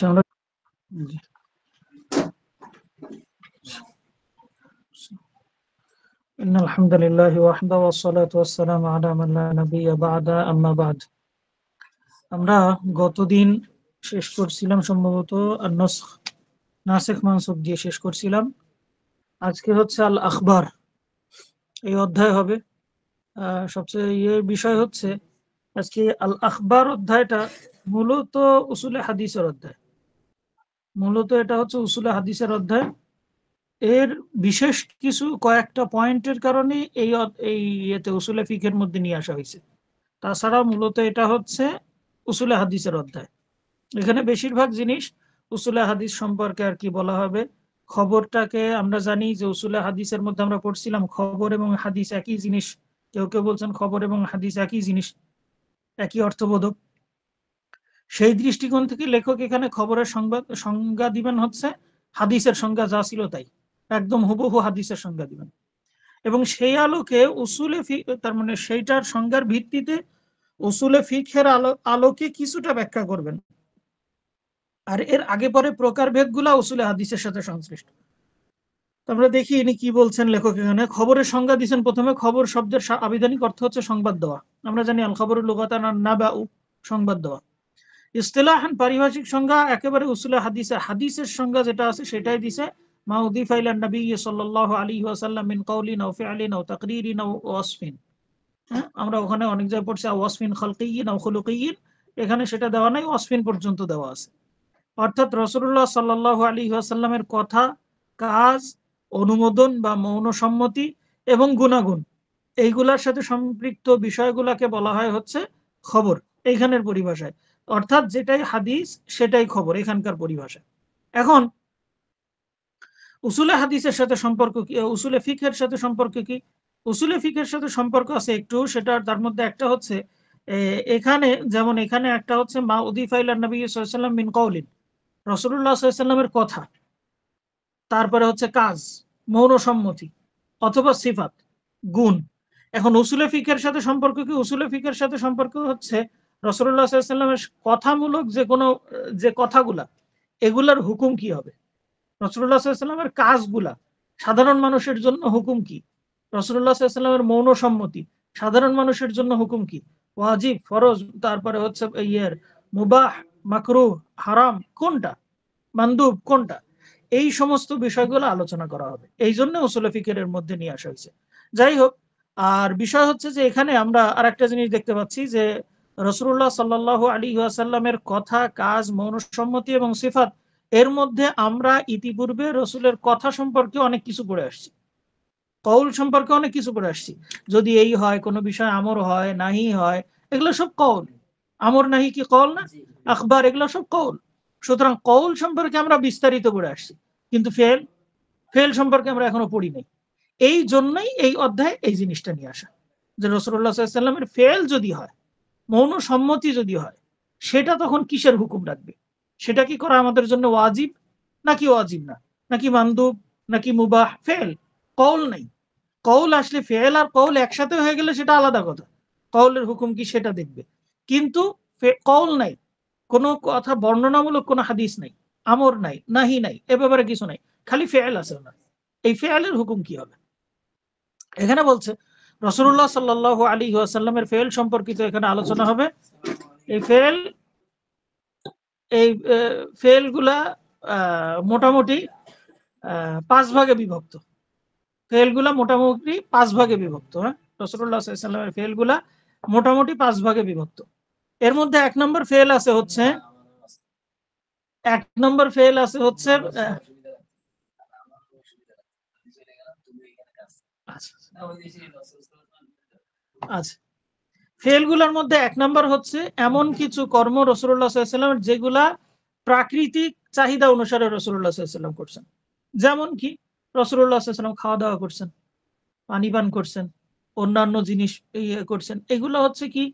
আমরা إن الحمد لله وحده والصلاة والسلام على من لا نبي بعد أما بعد আমরা গতদিন শেষ করছিলাম সম্ভবত নাসিখ মানসুখ দিয়ে শেষ করছিলাম। আজকে হচ্ছে আল আখবার এই অধ্যায় হবে। সবচেয়ে বিষয় হচ্ছে আজকে আল আখবার অধ্যায়টা মূলত উসুলে হাদিসের অধ্যায়। মূলত এটা হচ্ছে উসুলে হাদিসের অধ্যায়। এর বিশেষ কিছু কয়েকটা পয়েন্টের কারণে এই ইয়েতে উসুলে ফিকের মধ্যে নিয়ে আসা হয়েছে। তাছাড়া মূলত এটা হচ্ছে উসুলে হাদিসের অধ্যায়। এখানে বেশিরভাগ জিনিস উসুলে হাদিস সম্পর্কে আর কি বলা হবে। খবরটাকে আমরা জানি যে উসুলে হাদিসের মধ্যে আমরা পড়ছিলাম খবর এবং হাদিস একই জিনিস। কেউ কেউ বলছেন খবর এবং হাদিস একই জিনিস, একই অর্থবোধক। সেই দৃষ্টিকোণ থেকে লেখক এখানে খবরের সংজ্ঞা দিবেন হচ্ছে হাদিসের সংজ্ঞা যা ছিল তাই, একদম হুবহু হাদিসের সংজ্ঞা দিবেন। এবং সেই আলোকে উসুলে তার মানে সেইটার সংজ্ঞার ভিত্তিতে উসুলে ফিকহের আলোকে কিছুটা ব্যাখ্যা করবেন। আর এর আগে পরে প্রকারভেদ গুলা উসুলে হাদিসের সাথে সংশ্লিষ্ট। আমরা দেখি ইনি কি বলছেন লেখক এখানে। খবরের সংজ্ঞা দিচ্ছেন প্রথমে। খবর শব্দের আবিধানিক অর্থ হচ্ছে সংবাদ দেওয়া। আমরা জানি আল খবরুল লুগাতান নাবাউ, সংবাদ দেওয়া। ইসতিলাহান পারিভাষিক সংজ্ঞা একেবারে উসুলে হাদিসের সংজ্ঞা যেটা আছে সেটাই দিছে। মা উদিফা ইলা নবী সাল্লাল্লাহু আলাইহি ওয়াসাল্লাম মিন কাউলিন আও ফিআলিন আও তাকরীরিন আও ওয়াসফিন। আমরা ওখানে অনেক জায়গায় পড়ছি ওয়াসফিন খালকিয়িন আও খুলুকিয়িন, এখানে সেটা দেওয়া নাই, ওয়াসফিন পর্যন্ত দেওয়া আছে। অর্থাৎ রাসূলুল্লাহ সাল্লাল্লাহু আলাইহি ওয়াসাল্লামের কথা, কাজ, অনুমোদন বা মৌন সম্মতি এবং গুণাগুণ, এইগুলার সাথে সম্পৃক্ত বিষয়গুলাকে বলা হয় হচ্ছে খবর এইখানের পরিভাষায়। অর্থাৎ যেটাই হাদিস সেটাই খবর এখানকার পরিভাষায়। এখন উসুলে হাদিসের সাথে সম্পর্ক কি, উসুলে ফিকহের সাথে সম্পর্ক কি? উসুলে ফিকহের সাথে সম্পর্ক আছে একটু, সেটা তার মধ্যে একটা হচ্ছে এখানে যেমন এখানে একটা হচ্ছে মা উদিফা ইলা নবী সাল্লাল্লাহু আলাইহি ওয়াসাল্লাম মিন কাউলিন, রাসূলুল্লাহ সাল্লাল্লাহু আলাইহি ওয়াসাল্লামের কথা, তারপরে হচ্ছে কাজ, মৌন সম্মতি অথবা সিফাত, গুণ। এখন উসুলে ফিকের সাথে সম্পর্ক কি? উসুলে ফিকের সাথে সম্পর্ক হচ্ছে রাসূলুল্লাহ সাল্লাল্লাহু আলাইহি ওয়াসাল্লামের কথামূলক যে কোনো যে কথাগুলা, এগুলার হুকুম কি হবে। রাসূলুল্লাহ সাল্লাল্লাহু আলাইহি ওয়াসাল্লামের কাজগুলা সাধারণ মানুষের জন্য হুকুম কি। রাসূলুল্লাহ সাল্লাল্লাহু আলাইহি ওয়াসাল্লামের মৌন সম্মতি সাধারণ মানুষের জন্য হুকুম কি। ওয়াজিব, ফরজ, তারপরে হচ্ছে মুবাহ, মাকরুহ, হারাম কোনটা, মানদুব কোনটা, এই সমস্ত বিষয়গুলো আলোচনা করা হবে। এই জন্য উসুলে ফিকের মধ্যে নিয়ে আসা হয়েছে। যাই হোক, আর বিষয় হচ্ছে যে এখানে আমরা আর একটা জিনিস দেখতে পাচ্ছি যে রাসূলুল্লাহ সাল্লাল্লাহু আলাইহি ওয়াসাল্লামের কথা, কাজ, মৌন সম্মতি এবং সিফাত, এর মধ্যে আমরা ইতিপূর্বে রসুলের কথা সম্পর্কে অনেক কিছু পড়ে আসছি, কৌল সম্পর্কে অনেক কিছু পড়ে আসছি। যদি এই হয়, কোনো বিষয় আমর হয় নাহি হয়, এগুলো সব কৌল। আমর নাহি কি কৌল না? আখবার, এগুলো সব কৌল। সুতরাং কৌল সম্পর্কে আমরা বিস্তারিত পড়ে আসছি, কিন্তু ফেল ফেল সম্পর্কে আমরা এখনো পড়ি নাই। এই জন্যই এই অধ্যায় এই জিনিসটা নিয়ে আসা, যে রাসূলুল্লাহ সাল্লাল্লাহু আলাইহি ওয়াসাল্লামের ফেল যদি হয়, মৌন সম্মতি যদি হয়, সেটা তখন কিসের হুকুম রাখবে। সেটা কি করা আমাদের জন্য ওয়াজিব নাকি ওয়াজিব না, নাকি মানদুব, নাকি মুবাহ। ফেল, কৌল নেই। কৌল আসলে ফেল আর কৌল একসাথে হয়ে গেলে সেটা আলাদা কথা, কৌলের হুকুম কি সেটা দেখবে। কিন্তু কৌল নাই, কোনো কথা বর্ণনামূলক কোনো হাদিস নাই, আমর নাই, নাহি নাই, এ ব্যাপারে কিছু নাই, খালি ফেল আছে না। এই ফেলের হুকুম কি হবে। এখানে বলছে রাসূলুল্লাহ সাল্লাল্লাহু আলাইহি ওয়াসাল্লামের ফেল সম্পর্কিত এখানে আলোচনা হবে। এই ফেল এই ফেল গুলা মোটামুটি 5 ভাগে বিভক্ত। ফেল গুলা মোটামুটি 5 ভাগে বিভক্ত। হ্যাঁ, রাসূলুল্লাহ সাল্লাল্লাহু আলাইহি ওয়াসাল্লামের ফেল গুলা মোটামুটি 5 ভাগে বিভক্ত। এর মধ্যে 1 নম্বর ফেল আছে হচ্ছে 1 নম্বর ফেল আছে হচ্ছে আচ্ছা, ফেলগুলোর মধ্যে 1 নম্বর হচ্ছে এমন কিছু কর্ম রাসূলুল্লাহ সাল্লাল্লাহু আলাইহি ওয়াসাল্লাম যেগুলা প্রাকৃতিক চাহিদা অনুসারে রাসূলুল্লাহ সাল্লাল্লাহু আলাইহি ওয়াসাল্লাম করছেন। যেমন কি, রাসূলুল্লাহ সাল্লাল্লাহু আলাইহি ওয়াসাল্লাম খাওয়া দাওয়া করছেন, পানি পান করছেন, অন্যান্য জিনিস করছেন, এগুলো হচ্ছে কি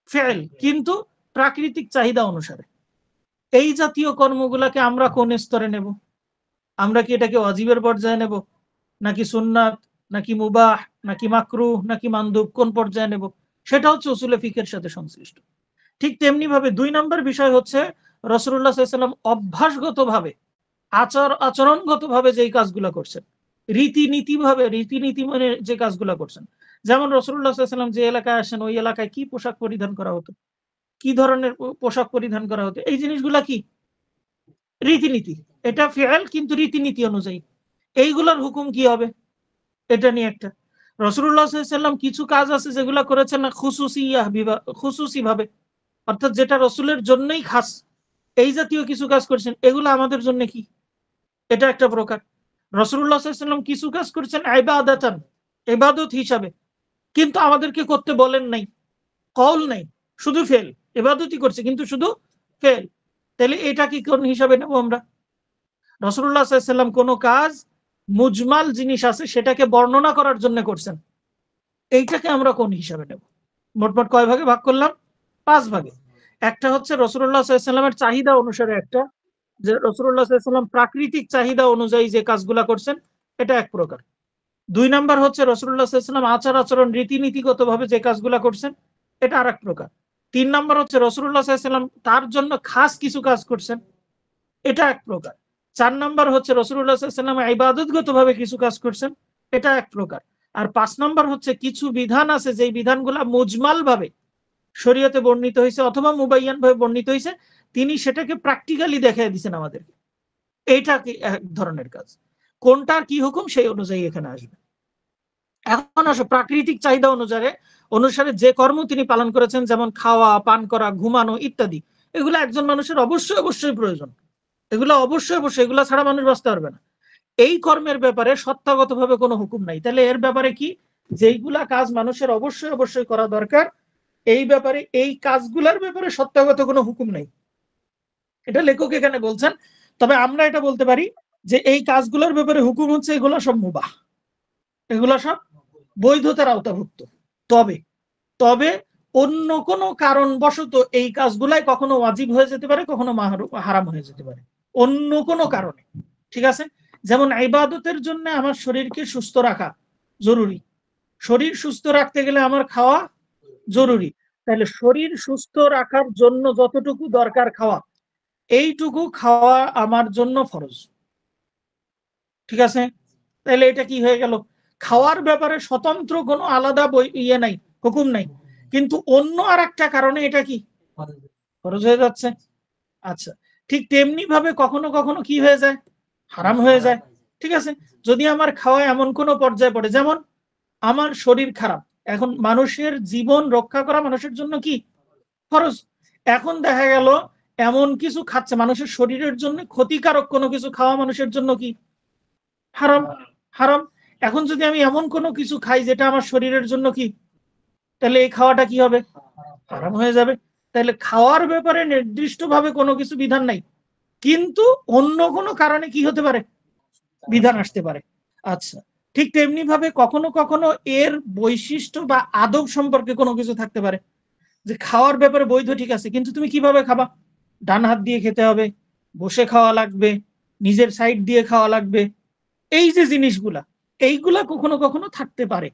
ফেল, কিন্তু প্রাকৃতিক চাহিদা অনুসারে। এই জাতীয় কর্মগুলাকে আমরা কোন স্তরে নেব? আমরা কি এটাকে ওয়াজিবের পর্যায়ে নেব, নাকি সুন্নাত, নাকি মুবাহ, নাকি মাকরুহ, নাকি মানদুব, কোন পর্যায়ে নেব? সেটা হচ্ছে উসুলে ফিকের সাথে সংশ্লিষ্ট। ঠিক তেমনি ভাবে 2 নম্বর বিষয় হচ্ছে রাসূলুল্লাহ সাল্লাল্লাহু আলাইহি ওয়াসাল্লাম অভ্যাসগতভাবে আচরণগতভাবে যেই কাজগুলো করছেন, রীতিনীতি মানে যে কাজগুলো করছেন, যেমন রাসূলুল্লাহ সাল্লাল্লাহু আলাইহি ওয়াসাল্লাম যে এলাকায় আসেন ওই এলাকায় কি পোশাক পরিধান করা হতো, কি ধরনের পোশাক পরিধান করা হতো, এই জিনিসগুলা কি রীতিনীতি। এটা ফিআল কিন্তু রীতিনীতি অনুযায়ী। এইগুলার হুকুম কি হবে, এটা নিয়ে একটা। রাসূলুল্লাহ সাল্লাল্লাহু আলাইহি ওয়াসাল্লাম কিছু কাজ আছে যেগুলা করেছেন না খুসুসি ভাবে, অর্থাৎ যেটা রসুলের জন্যই খাস, এই জাতীয় কিছু কাজ করেছেন, এগুলো আমাদের জন্য কি, এটা একটা প্রকার। রাসূলুল্লাহ সাল্লাল্লাহু আলাইহি ওয়াসাল্লাম কিছু কাজ করেছেন ইবাদাতান, ইবাদত হিসাবে, কিন্তু আমাদেরকে করতে বলেন নাই, কওল নাই, শুধু ফেল, ইবাদতই করছে কিন্তু শুধু ফেল, তাহলে এটা কি কোন হিসাবে নেব আমরা? রাসূলুল্লাহ সাল্লাল্লাহু আলাইহি ওয়াসাল্লাম কোনো কাজ মুজমাল জিনিস আছে সেটাকে বর্ণনা করার জন্য করছেন, এইটাকে আমরা কোন হিসাবে নেব? মোটমাট কয় ভাগে ভাগ করলাম? 5 ভাগে। একটা হচ্ছে রাসূলুল্লাহ সাল্লাল্লাহু আলাইহি ওয়াসাল্লামের চাহিদা অনুসারে, একটা যে রাসূলুল্লাহ সাল্লাল্লাহু আলাইহি ওয়াসাল্লাম প্রাকৃতিক চাহিদা অনুযায়ী যে কাজগুলা করছেন, এটা এক প্রকার। 2 নাম্বার হচ্ছে রাসূলুল্লাহ সাল্লাল্লাহু আলাইহি ওয়াসাল্লাম আচার-আচরণ রীতিনীতিগতভাবে যে কাজগুলা করছেন, এটা আরেক প্রকার। 3 নাম্বার হচ্ছে রাসূলুল্লাহ সাল্লাল্লাহু আলাইহি ওয়াসাল্লাম তার জন্য খাস কিছু কাজ করছেন, এটা এক প্রকার। 4 নাম্বার হচ্ছে রাসূলুল্লাহ সাল্লাল্লাহু আলাইহি ওয়াসাল্লাম ইবাদতগতভাবে কিছু কাজ করছেন, এটা এক প্রকার। আর 5 নাম্বার হচ্ছে কিছু বিধান আছে যেই বিধানগুলা মুজমাল ভাবে শরীয়তে বর্ণিত হয়েছে অথবা মুবাইয়ান ভাবে বর্ণিত হয়েছে, তিনি সেটাকে প্র্যাকটিক্যালি দেখাই দিয়েছেন আমাদেরকে, এইটা কি এক ধরনের কাজ। কোনটার কি হুকুম সেই অনুযায়ী এখানে আসবে। এখন আসো প্রাকৃতিক চাহিদা অনুসারে যে কর্ম তিনি পালন করেছেন, যেমন খাওয়া, পান করা, ঘুমানো ইত্যাদি, এগুলো একজন মানুষের অবশ্যই প্রয়োজন, এগুলো অবশ্যই, এগুলো ছাড়া মানুষ বাঁচতে পারবে না। এই কর্মের ব্যাপারে সত্তাগতভাবে কোনো হুকুম নাই, তাহলে এর ব্যাপারে কি, যেইগুলা কাজ মানুষের অবশ্যই করা দরকার, এই ব্যাপারে এই কাজগুলোর ব্যাপারে সত্তাগত কোনো হুকুম নাই, এটা লেখক এখানে বলছেন। তবে আমরা এটা বলতে পারি যে এই কাজগুলোর ব্যাপারে হুকুম হচ্ছে এগুলো সব মুবাহ, এগুলো সব বৈধতার আওতাভুক্ত। তবে তবে অন্য কোনো কারণবশত এই কাজগুলাই কখনো ওয়াজিব হয়ে যেতে পারে, কখনো হারাম হয়ে যেতে পারে, অন্য কোনো কারণে। ঠিক আছে, যেমন ইবাদতের জন্য আমার শরীরকে সুস্থ রাখা জরুরি, শরীর সুস্থ রাখতে গেলে আমার খাওয়া জরুরি, তাহলে শরীর সুস্থ রাখার জন্য যতটুকু দরকার খাওয়া, এইটুকু খাওয়া আমার জন্য ফরজ। ঠিক আছে, তাহলে এটা কি হয়ে গেল, খাওয়ার ব্যাপারে স্বতন্ত্র কোনো আলাদা নাই, হুকুম নাই, কিন্তু অন্য আর একটা কারণে এটা কি ফরজ হয়ে যাচ্ছে। আচ্ছা, ঠিক তেমনি ভাবে কখনো কখনো কি হয়ে যায়, হারাম হয়ে যায়। ঠিক আছে, যদি আমার খাওয়া এমন কোনো পর্যায়ে পড়ে, যেমন আমার শরীর খারাপ, এখন মানুষের জীবন রক্ষা করা মানুষের জন্য কি ফরজ, এখন দেখা গেল এমন কিছু খাচ্ছে মানুষের শরীরের জন্য ক্ষতিকারক কোনো কিছু খাওয়া মানুষের জন্য কি হারাম, হারাম। এখন যদি আমি এমন কোনো কিছু খাই যেটা আমার শরীরের জন্য কি, তাহলে এই খাওয়াটা কি হবে, হারাম হয়ে যাবে। তাহলে খাওয়ার ব্যাপারে নির্দিষ্টভাবে কোনো কিছু বিধান নাই, কিন্তু অন্য কোনো কারণে কি হতে পারে, বিধান আসতে পারে। আচ্ছা, ঠিক তেমনি ভাবে কখনো কখনো এর বৈশিষ্ট্য বা আদব সম্পর্কে কোনো কিছু থাকতে পারে, যে খাওয়ার ব্যাপারে বৈধ, ঠিক আছে, কিন্তু তুমি কিভাবে খাবা, ডান হাত দিয়ে খেতে হবে, বসে খাওয়া লাগবে, নিজের সাইড দিয়ে খাওয়া লাগবে, এই যে জিনিসগুলা, এইগুলা কখনো কখনো থাকতে পারে।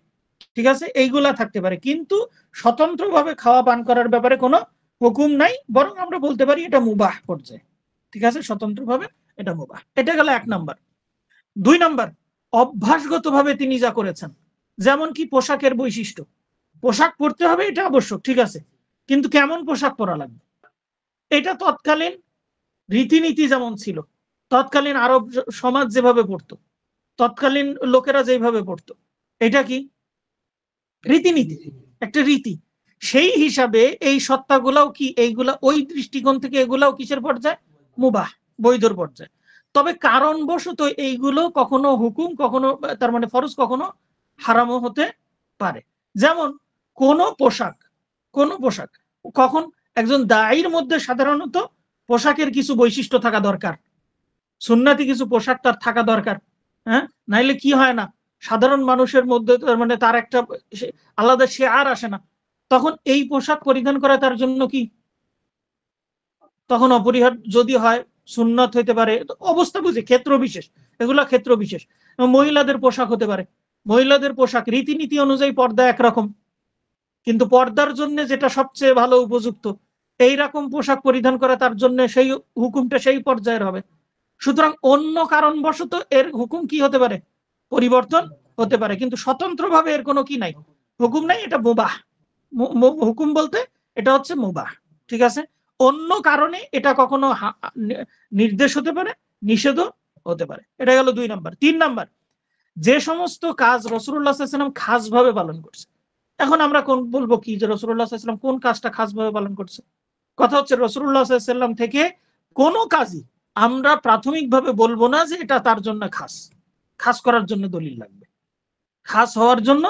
ঠিক আছে, এইগুলা থাকতে পারে, কিন্তু স্বতন্ত্রভাবে খাওয়া পান করার ব্যাপারে কোনো হুকুম নাই, বরং আমরা বলতে পারি এটা মুবাহ পর্যায়ে। ঠিক আছে, স্বতন্ত্রভাবে এটা মুবাহ। এটা গেল 1 নাম্বার। 2 নাম্বার, অভ্যাসগতভাবে তিনি যা করেছেন, যেমন কি পোশাকের বৈশিষ্ট্য, পোশাক পরতে হবে এটা আবশ্যক, ঠিক আছে, কিন্তু কেমন পোশাক পরা লাগবে, এটা তৎকালীন রীতিনীতি যেমন ছিল, তৎকালীন আরব সমাজ যেভাবে পড়তো, তৎকালীন লোকেরা যেভাবে পড়তো, এটা কি রীতিনীতি, একটা রীতি, সেই হিসাবে এই সত্তাগুলাও কি, এইগুলা ওই দৃষ্টিকোণ থেকে এগুলাও কিসের পর্যায়ে, মুবাহ, বৈধর পর্যায়ে। তবে কারণবশত এইগুলো কখনো হুকুম, কখনো তার মানে ফরজ, কখনো হারামও হতে পারে। যেমন কোন পোশাক কখন একজন দায়ীর মধ্যে সাধারণত পোশাকের কিছু বৈশিষ্ট্য থাকা দরকার, সুন্নতি কিছু পোশাক তার থাকা দরকার। হ্যাঁ, নাইলে কি হয় না, সাধারণ মানুষের মধ্যে মানে তার একটা আলাদা শেয়ার আসে না, তখন এই পোশাক পরিধান করা তার জন্য কি তখন অপরিহার্য, যদি হয় সুন্নত হইতে পারে, অবস্থা বুঝে, ক্ষেত্র বিশেষ, এগুলা ক্ষেত্র বিশেষ। মহিলাদের পোশাক হতে পারে, মহিলাদের পোশাক রীতিনীতি অনুযায়ী পর্দা একরকম, কিন্তু পর্দার জন্য যেটা সবচেয়ে ভালো উপযুক্ত এইরকম পোশাক পরিধান করে তার জন্য সেই হুকুমটা সেই পর্যায়ের হবে। সুতরাং অন্য কারণবশত এর হুকুম কি হতে পারে, পরিবর্তন হতে পারে, কিন্তু স্বতন্ত্রভাবে এর কোনো কি নাই, হুকুম নাই। এটা মুবাহ, হুকুম বলতে এটা হচ্ছে মুবাহ, ঠিক আছে। অন্য কারণে এটা কখনো নির্দেশ হতে পারে, নিষেধও হতে পারে। এটা গেল 2 নাম্বার। 3 নাম্বার, যে সমস্ত কাজ রাসূলুল্লাহ সাল্লাল্লাহু আলাইহি ওয়াসাল্লাম খাস ভাবে পালন করছে। এখন আমরা কোন বলবো কি যে রাসূলুল্লাহ সাল্লাল্লাহু আলাইহি ওয়াসাল্লাম কোন কাজটা খাস ভাবে পালন করছে? কথা হচ্ছে রাসূলুল্লাহ সাল্লাল্লাহু আলাইহি ওয়াসাল্লাম থেকে কোন কাজই আমরা প্রাথমিকভাবে বলবো না যে এটা তার জন্য খাস। খাস করার জন্য দলিল লাগবে, খাস হওয়ার জন্য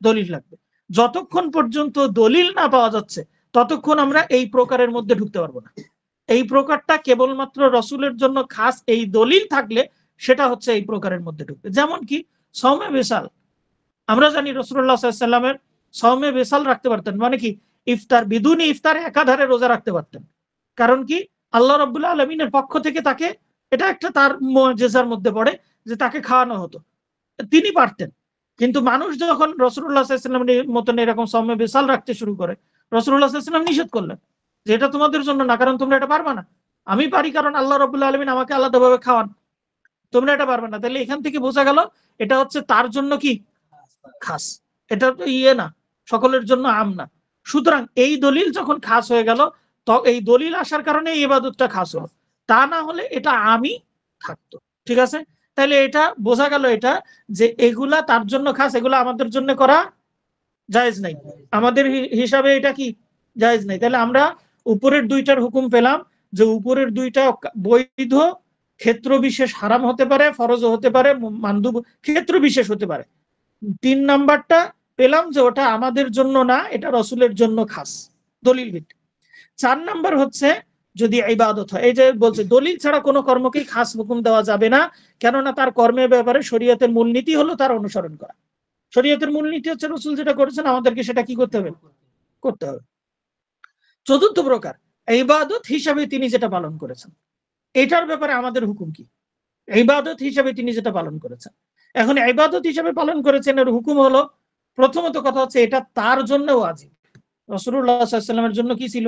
দলিল লাগবে। যতক্ষণ পর্যন্ত দলিল না পাওয়া যাচ্ছে ততক্ষণ আমরা এই প্রকারের মধ্যে ঢুকতে পারবো না। এই প্রকারটা কেবলমাত্র রসুলের জন্য খাস, এই দলিল থাকলে সেটা হচ্ছে এই প্রকারের মধ্যে ঢুকবে। যেমন কি সৌমে বেসাল, আমরা জানি রাসূলুল্লাহ সাল্লাল্লাহু আলাইহি ওয়াসাল্লামের সৌমে বেসাল রাখতে পারতেন, মানে কি ইফতার বিদুনি ইফতার একাধারে রোজা রাখতে পারতেন। কারণ কি আল্লাহ রাব্বুল আলামিনের পক্ষ থেকে তাকে, এটা একটা তার মুআজিজার মধ্যে পড়ে যে তাকে খাওয়ানো হতো, তিনি পারতেন। কিন্তু মানুষ যখন রাসূলুল্লাহ সাল্লাল্লাহু আলাইহি ওয়াসাল্লামের মতন এরকম সৌমে বেসাল রাখতে শুরু করে, রাসূলুল্লাহ সাল্লাল্লাহু আলাইহি ওয়াসাল্লাম নিষেধ করলেন যে এটা তোমাদের জন্য না, কারণ তোমরা এটা পারবে না। আমি পারি কারণ আল্লাহ রাব্বুল আলামিন আমাকে আলাদাভাবে খাওয়ান, তোমরা এটা পারবে না। তাহলে এখান থেকে বোঝা গেল এটা হচ্ছে তার জন্য কি খাস, এটা তো না, সকলের জন্য আম না। সুতরাং এই দলিল যখন খাস হয়ে গেল, তো এই দলিল আসার কারণে এই ইবাদতটা খাস হলো, তা না হলে এটা আমি থাকতো, ঠিক আছে। তাহলে এটা বোঝা গেল এটা যে এগুলা তার জন্য খাস, এগুলা আমাদের জন্য করা জায়েজ নাই, আমাদের হিসাবে এটা কি জায়েজ নাই। তাহলে আমরা উপরের দুইটার হুকুম পেলাম যে উপরের দুইটা বৈধ, ক্ষেত্র বিশেষ হারাম হতে পারে, ফরজও হতে পারে, মানদুব ক্ষেত্র বিশেষ হতে পারে। 3 নাম্বারটা পেলাম যে ওটা আমাদের জন্য না, এটা রসুলের জন্য খাস, দলিল ভিত্তিক। 4 নাম্বার হচ্ছে যদি ইবাদত হয়, এই যে বলছে দলিল ছাড়া কোনো কর্মকেই খাস হুকুম দেওয়া যাবে না, কেননা তার কর্মের ব্যাপারে শরীয়তের মূলনীতি হলো তার অনুসরণ করা। শরীয়তের মূলনীতি হচ্ছে রসুল যেটা করেছেন আমাদেরকে সেটা কি করতে হবে, করতে হবে। 4র্থ প্রকার, ইবাদত হিসাবে তিনি যেটা পালন করেছেন, এটার ব্যাপারে আমাদের হুকুম কি? ইবাদত হিসাবে তিনি যেটা পালন করেছেন, এখন ইবাদত হিসাবে পালন করেছেন এর হুকুম হলো, প্রথমত কথা হচ্ছে এটা তার জন্য ওয়াজিব। রাসূলুল্লাহ সাল্লাল্লাহু আলাইহি ওয়াসাল্লামের জন্য কি ছিল,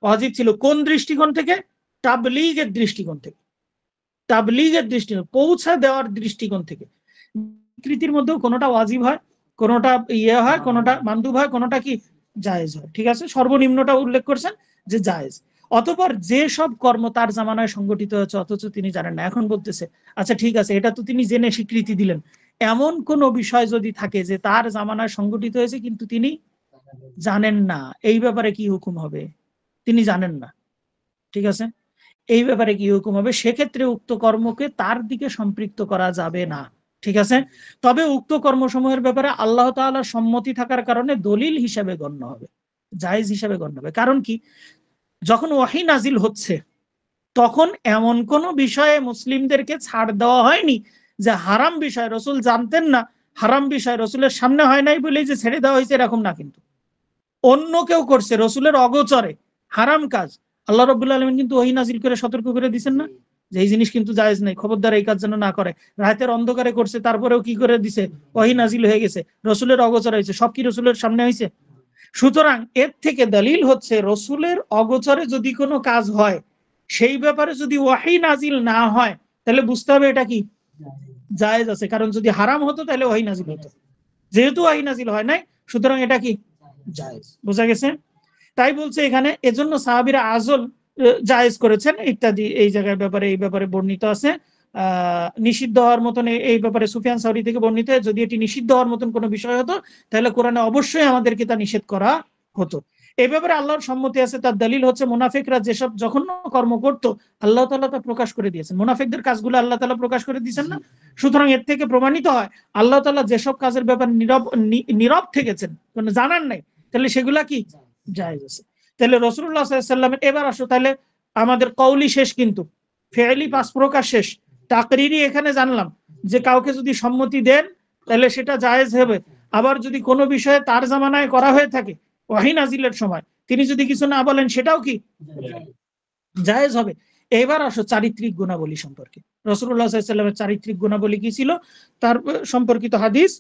ওয়াজিব ছিল। কোন দৃষ্টিকোণ থেকে? তাবলীগের দৃষ্টিকোণ থেকে, তাবলীগের দৃষ্টিকোণ, পৌঁছা দেওয়ার দৃষ্টিকোণ থেকে। কৃতির মধ্যেও কোনোটা ওয়াজিব হয়, কোনোটা হয়, কোনোটা মানদুব হয়, কোনোটা কি জায়েজ হয়, ঠিক আছে। সর্বনিম্নটা উল্লেখ করছেন যে জায়েজ। অতঃপর যে সব কর্ম তার জামানায় সংগঠিত হয়েছে অথচ তিনি জানেন না, এখন বলতেছে আচ্ছা ঠিক আছে এটা তো তিনি জেনে স্বীকৃতি দিলেন, এমন কোন বিষয় যদি থাকে যে তার জামানায় সংগঠিত হয়েছে কিন্তু তিনি জানেন না, এই ব্যাপারে কি হুকুম হবে? তিনি জানেন না, ঠিক আছে, এই ব্যাপারে কি হুকুম হবে? সেক্ষেত্রে উক্ত কর্মকে তার দিকে সম্পৃক্ত করা যাবে না, ঠিক আছে। তবে উক্ত কর্মসমূহের ব্যাপারে আল্লাহ তাআলার সম্মতি থাকার কারণে দলিল হিসেবে গণ্য হবে, জায়েজ হিসেবে গণ্য হবে। কারণ কি যখন ওয়াহী নাজিল হচ্ছে তখন এমন কোন বিষয়ে মুসলিমদেরকে ছাড় দেওয়া হয়নি যে হারাম বিষয় রসুল জানতেন না, হারাম বিষয় রসুলের সামনে হয় নাই বলেই যে ছেড়ে দেওয়া হয়েছে এরকম না। কিন্তু অন্য কেউ করছে রসুলের অগোচরে হারাম কাজ, আল্লাহ রাব্বুল আলামিন কিন্তু ওহী নাজিল করে সতর্ক করে দিয়েছেন না যে এই জিনিস কিন্তু জায়েজ নাই, খবরদার এই কাজ যেন না করে। রাতের অন্ধকারে করছে তারপরেও কি করে দিছে, ওহী নাজিল হয়ে গেছে, রসুলের অগোচরে হয়েছে, সব কি রসুলের সামনে হয়েছে? সুতরাং এর থেকে দলিল হচ্ছে রসুলের অগোচরে যদি কোনো কাজ হয় সেই ব্যাপারে যদি ওয়াহী নাজিল না হয় তাহলে বুঝতে হবে এটা কি জায়েজ আছে। কারণ যদি হারাম হতো তাহলে ওয়াহী নাজিল হতো, যেহেতু ওয়াহী নাজিল হয় নাই সুতরাং এটা কি জায়েজ। বোঝা গেছে? তাই বলছে এখানে এজন্য সাহাবীরা আজল জায়েজ করেছেন ইত্যাদি, এই জায়গার ব্যাপারে এই ব্যাপারে বর্ণিত আছে। নিষিদ্ধ হওয়ার মতন এই ব্যাপারে সুফিয়ান সাউরি থেকে বর্ণিত, যদি এটি নিষিদ্ধ হওয়ার মতন কোনো বিষয় হতো তাহলে কোরআনে অবশ্যই আমাদেরকে তা নিষেধ করা হতো। এই ব্যাপারে আল্লাহর সম্মতি আছে, তার দলিল হচ্ছে মুনাফিকরা যেসব জঘন্য কর্ম করতো আল্লাহ তাআলা তা প্রকাশ করে দিয়েছেন, মুনাফিকদের কাজগুলো আল্লাহ তাআলা প্রকাশ করে দিয়েছেন না। সুতরাং এর থেকে প্রমাণিত হয় আল্লাহ তাআলা যেসব কাজের ব্যাপারে নীরব থেকেছেন, মানে জানার নাই, তাহলে সেগুলা কি জায়েজ আছে। তাহলে রাসূলুল্লাহ সাল্লাল্লাহু আলাইহি ওয়াসাল্লামের, এবার আসো তাহলে আমাদের কওলি শেষ, কিন্তু ফেলি 5 প্রকার শেষ, তাকরিরি এখানে জানলাম যে কাউকে যদি সম্মতি দেন তাহলে সেটা জায়েজ হবে। আবার যদি কোনো বিষয়ে তার জামানায় করা হয়ে থাকে ওয়াহী নাজিলের সময় তিনি যদি কিছু না বলেন সেটাও কি জায়েজ হবে। এবার আসো চারিত্রিক গুণাবলী সম্পর্কে। রাসূলুল্লাহ সাল্লাল্লাহু আলাইহি ওয়াসাল্লামের চারিত্রিক গুণাবলী কি ছিল তার সম্পর্কিত হাদিস,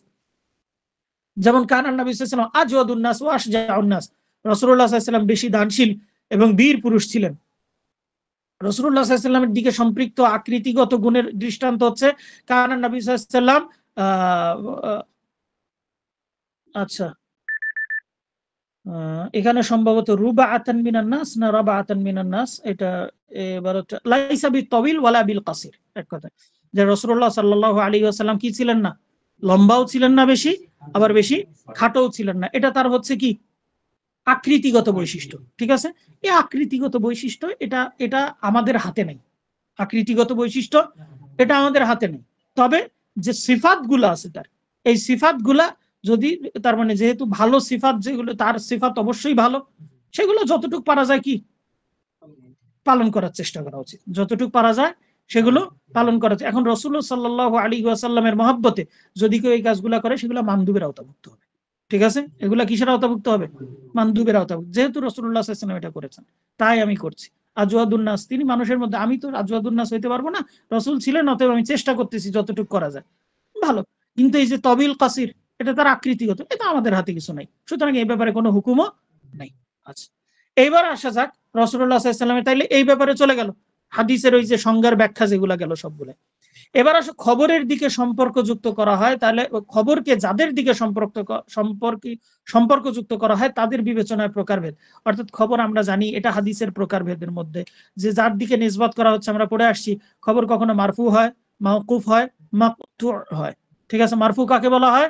যেমন কানান নবী সাল্লাল্লাহু আলাইহি ওয়াসাল্লাম আজওয়াদুন নাস ওয়া আশজাউন নাস, রাসূলুল্লাহ সাল্লাল্লাহু আলাইহি ওয়াসাল্লাম বেশি দানশীল এবং বীর পুরুষ ছিলেন। রাসূলুল্লাহ সাল্লাল্লাহু আলাইহি ওয়াসাল্লামের দিকে সম্পৃক্ত আকৃতিগত গুণের দৃষ্টান্ত হচ্ছে কানা নবী সাল্লাল্লাহু আলাইহি ওয়াসাল্লাম আচ্ছা এখানে সম্ভবত রুবা আতান মিনান নাস না রাবা আতান মিনান নাস, এটা এবার লাইসা বিত তাওয়িল ওয়ালা বিল কাসির, এক কথা যে রাসূলুল্লাহ সাল্লাল্লাহু আলাইহি ওয়াসাল্লাম কি ছিলেন না, লম্বাও ছিলেন না বেশি, আবার বেশি খাটোও ছিলেন না। এটা তার হচ্ছে কি আকৃতিগত বৈশিষ্ট্য। ঠিক আছে, এই আকৃতিগত বৈশিষ্ট্য এটা এটা আমাদের হাতে নেই। আকৃতিগত বৈশিষ্ট্য এটা আমাদের হাতে নেই, তবে যে সিফাত গুলা আছে তার, এই সিফাত গুলা যদি তার মানে যেহেতু ভালো সিফাত যেগুলো, তার সিফাত অবশ্যই ভালো, সেগুলো যতটুকু পারা যায় কি পালন করার চেষ্টা করা উচিত, যতটুকু পারা যায় সেগুলো পালন করা উচিত। এখন রাসূলুল্লাহ সাল্লাল্লাহু আলাইহি ওয়াসাল্লামের মহব্বতে যদি কেউ এই কাজগুলো করে সেগুলো মানদুবের আওতাভুক্ত হবে। ঠিক আছে, এগুলা কিসের আওতাভুক্ত হবে? মানদুবের আওতাভুক্ত। যেহেতু রাসূলুল্লাহ সাল্লাল্লাহু আলাইহি ওয়াসাল্লাম এটা করেছেন, তাই আমি করছি। আজওয়াদুন নাস, তিনি মানুষের মধ্যে, আমি তো আজওয়াদুন নাস হইতে পারবো না, রাসূল ছিলেন, অতএব আমি চেষ্টা করতেছি যতটুকু করা যায় ভালো। কিন্তু এই যে তবিল কাসির, এটা তার আকৃতিগত, এটা আমাদের হাতে কিছু নাই, সুতরাং এই ব্যাপারে কোনো হুকুমও নাই। আচ্ছা, এইবার আসা যাক রাসূলুল্লাহ সাল্লাল্লাহু আলাইহি ওয়াসাল্লামের, তাইলে এই ব্যাপারে চলে গেল হাদিসের ওই যে সংজ্ঞার ব্যাখ্যা যেগুলা গেল সবগুলো। এবার আসো খবরের দিকে সম্পর্কযুক্ত করা হয়, তাহলে খবরকে যাদের দিকে সম্পর্কযুক্ত করা হয় তাদের বিবেচনায় প্রকারভেদ। অর্থাৎ খবর আমরা জানি এটা হাদিসের প্রকারভেদের মধ্যে, যে যার দিকে নিসবত করা হচ্ছে, আমরা পড়ে আসছি খবর কখনো মারফু হয়, মাওকুফ হয়, মাকতু হয়। ঠিক আছে, মারফু কাকে বলা হয়?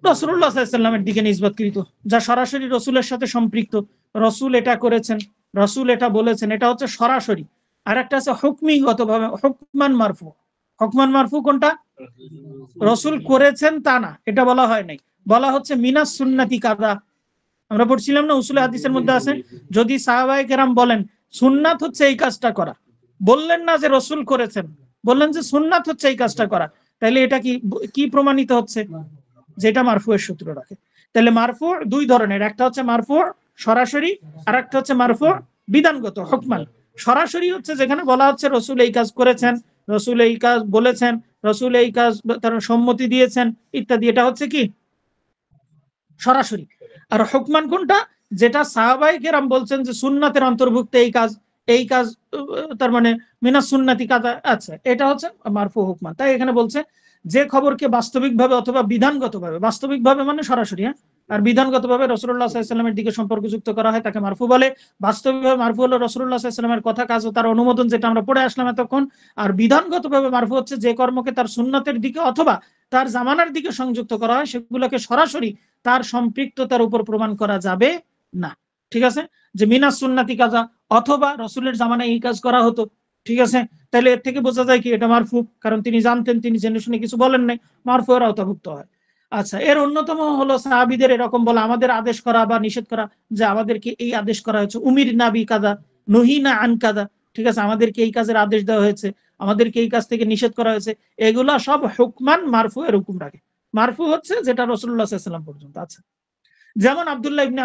রাসূলুল্লাহ সাল্লাল্লাহু আলাইহি ওয়াসাল্লামের দিকে নিসবতকৃত, যা সরাসরি রসুলের সাথে সম্পৃক্ত। রসুল এটা করেছেন, রসুল এটা বলেছেন, এটা হচ্ছে সরাসরি। আর একটা আছে হুকমিগত ভাবে, হুকমান মারফু। হুকমান মারফু কোনটা? রসুল করেছেন তা না, এটা বলা হয় নাই, বলা হচ্ছে মিনাস সুন্নাতি কাদা। আমরা পড়ছিলাম না উসুলে হাদিসের মধ্যে আছে, যদি সাহাবায়ে কেরাম বলেন সুন্নাত হচ্ছে এই কাজটা করা, বললেন না যে রসুল করেছেন, বললেন যে সুন্নাত হচ্ছে এই কাজটা করা, তাহলে এটা কি কি প্রমাণিত হচ্ছে? যেটা মারফু এর সূত্র রাখে। তাহলে মারফু দুই ধরনের, একটা হচ্ছে মারফু সরাসরি, আর একটা হচ্ছে মারফু বিধানগত হুকমান। সরাসরি হচ্ছে যেখানে বলা হচ্ছে রসুল এই কাজ করেছেন, রসুল এই কাজ বলেছেন, রসুল এই কাজ তার সম্মতি দিয়েছেন ইত্যাদি, এটা হচ্ছে কি সরাসরি। আর হুকমান কোনটা? যেটা সাহাবায়ে কেরাম বলছেন যে সুন্নাতের অন্তর্ভুক্ত এই কাজ, এই কাজ তার মানে মিনাস সুন্নাতি কাজা আছে, এটা হচ্ছে মারফু হুকমান। তাই এখানে বলছে যে খবরকে বাস্তবিকভাবে অথবা বিধানগতভাবে, বাস্তবিকভাবে মানে সরাসরি, হ্যাঁ, আর বিধানগতভাবে রাসূলুল্লাহ সাল্লাল্লাহু আলাইহি ওয়াসাল্লামের দিকে সম্পর্কযুক্ত করা হয় তাকে মারফু বলে। বাস্তবিকভাবে মারফু হলো রাসূলুল্লাহ সাল্লাল্লাহু আলাইহি ওয়াসাল্লামের কথা, কাজ ও তার অনুমোদন, যেটা আমরা পড়ে আসলাম এতক্ষণ। আর বিধানগতভাবে মারফু হচ্ছে যে কর্মকে তার সুন্নাতের দিকে অথবা তার জামানার দিকে সংযুক্ত করা হয়, সেগুলোকে সরাসরি তার সম্পৃক্ততার উপর প্রমাণ করা যাবে না। ঠিক আছে, যে মিনাস সুন্নাতি কাজা, অথবা রসুলের জামানায় এই কাজ করা হতো। ঠিক আছে, তাহলে এর থেকে বোঝা যায় কি এটা মারফু, কারণ তিনি জানতেন, তিনি জেনে শুনে কিছু বলেন নাই, মারফু এর আওতাভুক্ত হয়। আচ্ছা, এর অন্যতম হলো সাহাবীদের এরকম বলা, আমাদের আদেশ করা বা নিষেধ করা, যে আমাদেরকে এই আদেশ করা হয়েছে, উমির নাবি কাদা নহিনা আন কাদা। ঠিক আছে, আমাদেরকে এই কাজের আদেশ দেওয়া হয়েছে, আমাদেরকে এই কাজ থেকে নিষেধ করা হয়েছে, এগুলা সব হুকমান মারফু এর হুকুম রাখে। মারফু হচ্ছে যেটা রাসূলুল্লাহ সাল্লাল্লাহু আলাইহি ওয়াসাল্লাম পর্যন্ত আছে। যেমন আব্দুল্লাহ ইবনে